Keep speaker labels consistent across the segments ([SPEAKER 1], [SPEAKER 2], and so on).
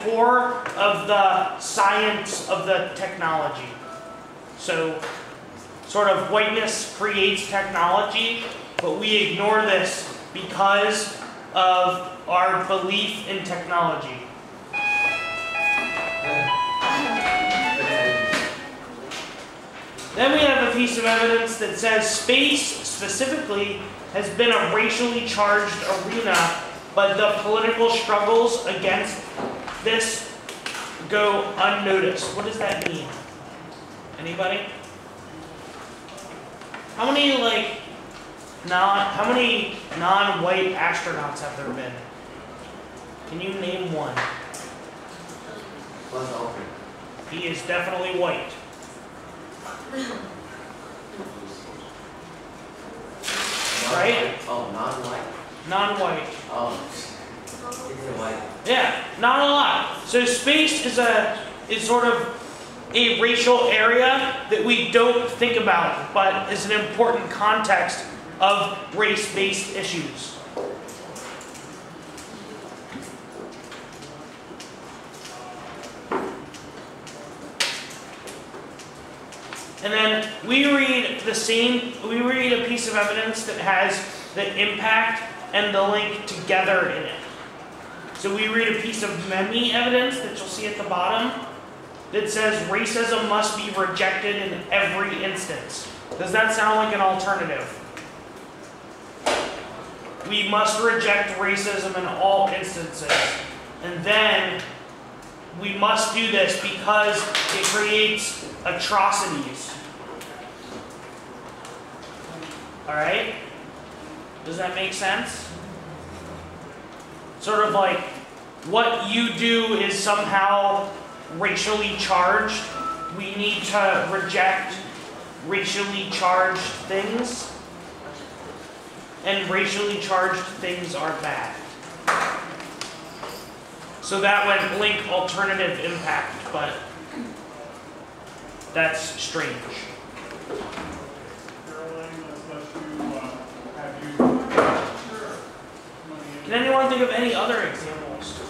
[SPEAKER 1] core of the science of the technology. So, sort of whiteness creates technology, but we ignore this because of our belief in technology. Then we have a piece of evidence that says space specifically has been a racially charged arena, but the political struggles against this go unnoticed. What does that mean? Anybody? How many non-white astronauts have there been? Can you name one?
[SPEAKER 2] Buzz Aldrin.
[SPEAKER 1] He is definitely white. Right?
[SPEAKER 2] Oh, non-white.
[SPEAKER 1] Non-white.
[SPEAKER 2] Oh, it's white.
[SPEAKER 1] Yeah, not a lot. So space is sort of a racial area that we don't think about, but is an important context of race-based issues. And then we read a piece of evidence that has the impact and the link together in it. So we read a piece of MEMI evidence that you'll see at the bottom that says racism must be rejected in every instance. Does that sound like an alternative? We must reject racism in all instances. And then we must do this because it creates atrocities. All right? Does that make sense? Sort of like what you do is somehow racially charged. We need to reject racially charged things. And racially charged things are bad. So that would link alternative impact, but that's strange. Can anyone think of any other examples?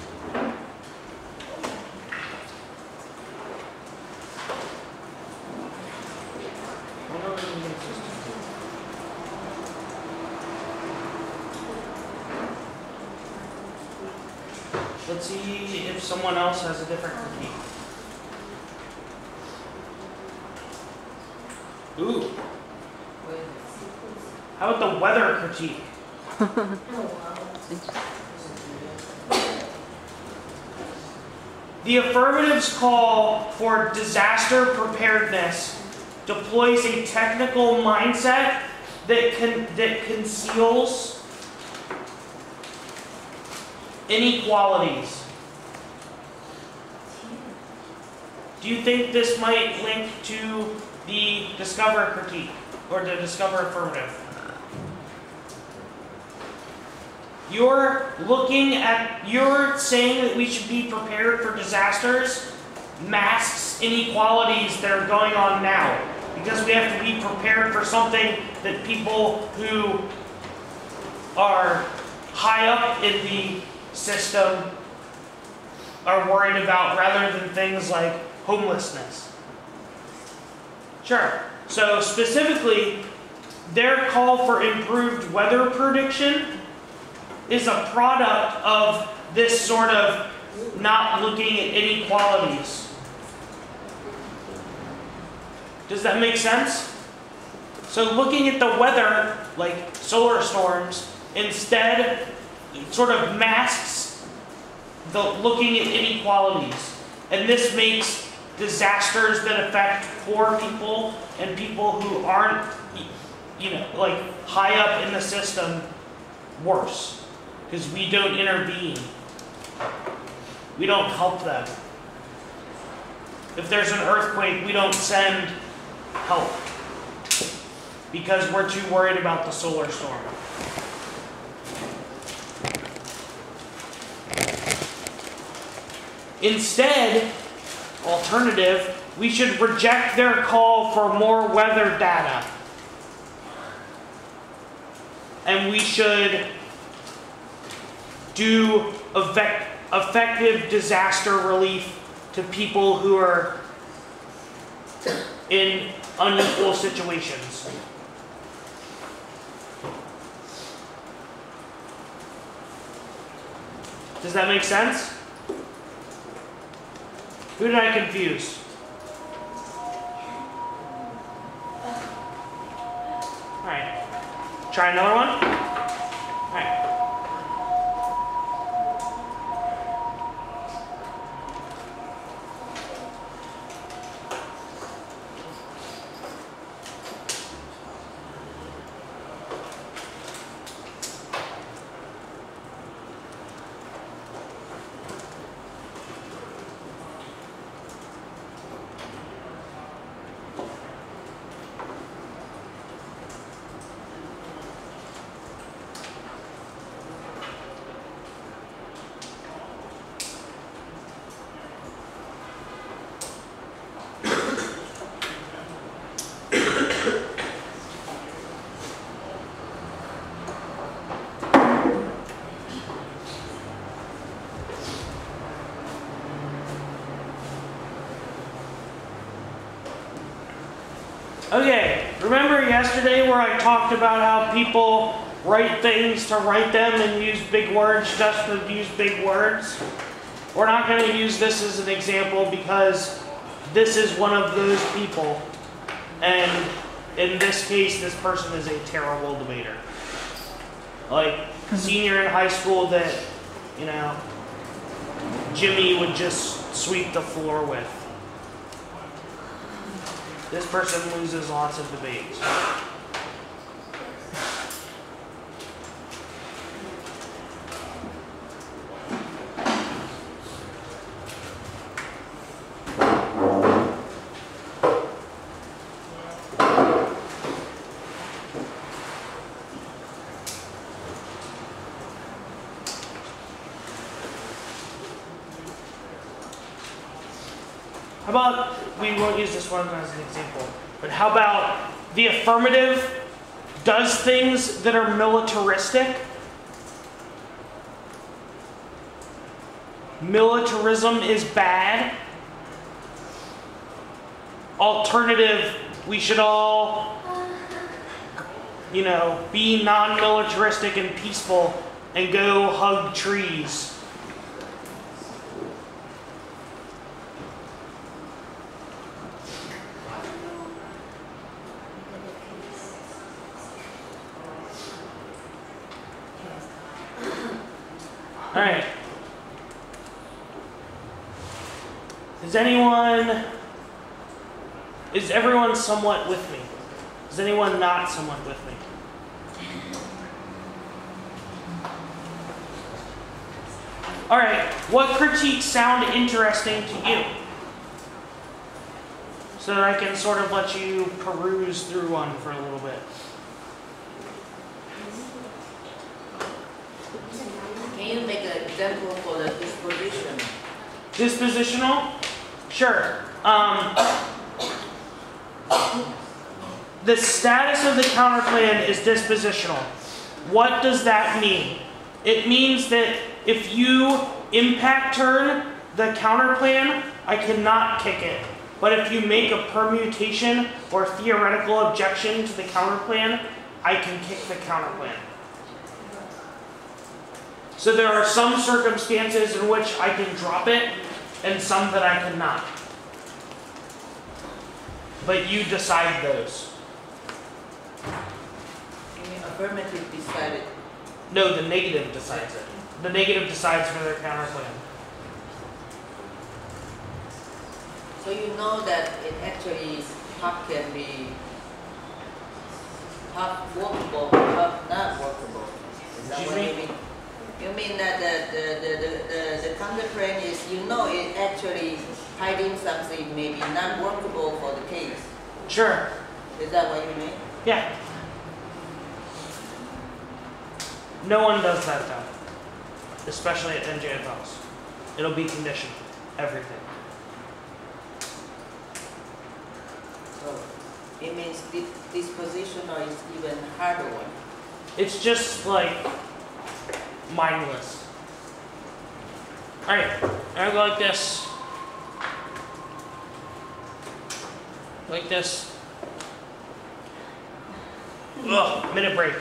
[SPEAKER 1] Let's see if someone else has a different critique. Ooh. How about the weather critique? The affirmative's call for disaster preparedness deploys a technical mindset that conceals inequalities. Do you think this might link to the discover critique or the discover affirmative? You're saying that we should be prepared for disasters masks inequalities that are going on now, because we have to be prepared for something that people who are high up in the system are worried about, rather than things like homelessness. Sure. So specifically, their call for improved weather prediction is a product of this sort of not looking at inequalities. Does that make sense? So looking at the weather, like solar storms, instead sort of masks the looking at inequalities. And this makes disasters that affect poor people and people who aren't, like high up in the system worse. Because we don't intervene. We don't help them. If there's an earthquake, we don't send help. Because we're too worried about the solar storm. Instead, alternative, we should reject their call for more weather data. And we should do effective disaster relief to people who are in unequal situations. Does that make sense? Who did I confuse? Alright. Try another one? Alright. Okay, remember yesterday where I talked about how people write things to write them and use big words just to use big words? We're not going to use this as an example because this is one of those people. And in this case, this person is a terrible debater. Like, senior in high school that, you know, Jimmy would just sweep the floor with. This person loses lots of debates. How about, we won't use this one as an example, but how about the affirmative does things that are militaristic? Militarism is bad. Alternative, we should all, you know, be non-militaristic and peaceful and go hug trees. All right. Is everyone somewhat with me? Is anyone not somewhat with me? All right, what critiques sound interesting to you? So that I can sort of let you peruse through one for a little bit.
[SPEAKER 3] Can you make an example for the disposition?
[SPEAKER 1] Dispositional? Sure. The status of the counterplan is dispositional. What does that mean? It means that if you impact turn the counterplan, I cannot kick it. But if you make a permutation or theoretical objection to the counterplan, I can kick the counterplan. So there are some circumstances in which I can drop it and some that I cannot. But you decide those.
[SPEAKER 3] You mean affirmative decided?
[SPEAKER 1] No, the negative decides it. The negative decides for their counterplan.
[SPEAKER 3] So you know that it actually top can be top workable, top not workable. Is that what you mean? You mean that the counterplan is, you know, it actually hiding something maybe not workable for the case.
[SPEAKER 1] Sure.
[SPEAKER 3] Is that what you mean?
[SPEAKER 1] Yeah. No one does that though. Especially at NJFLs. It'll be conditioned. Everything.
[SPEAKER 3] So it means dispositional is even harder one.
[SPEAKER 1] It's just like mindless. Alright, I go like this. Like this. Ugh, minute break.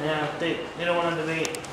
[SPEAKER 1] Yeah, they don't want to debate.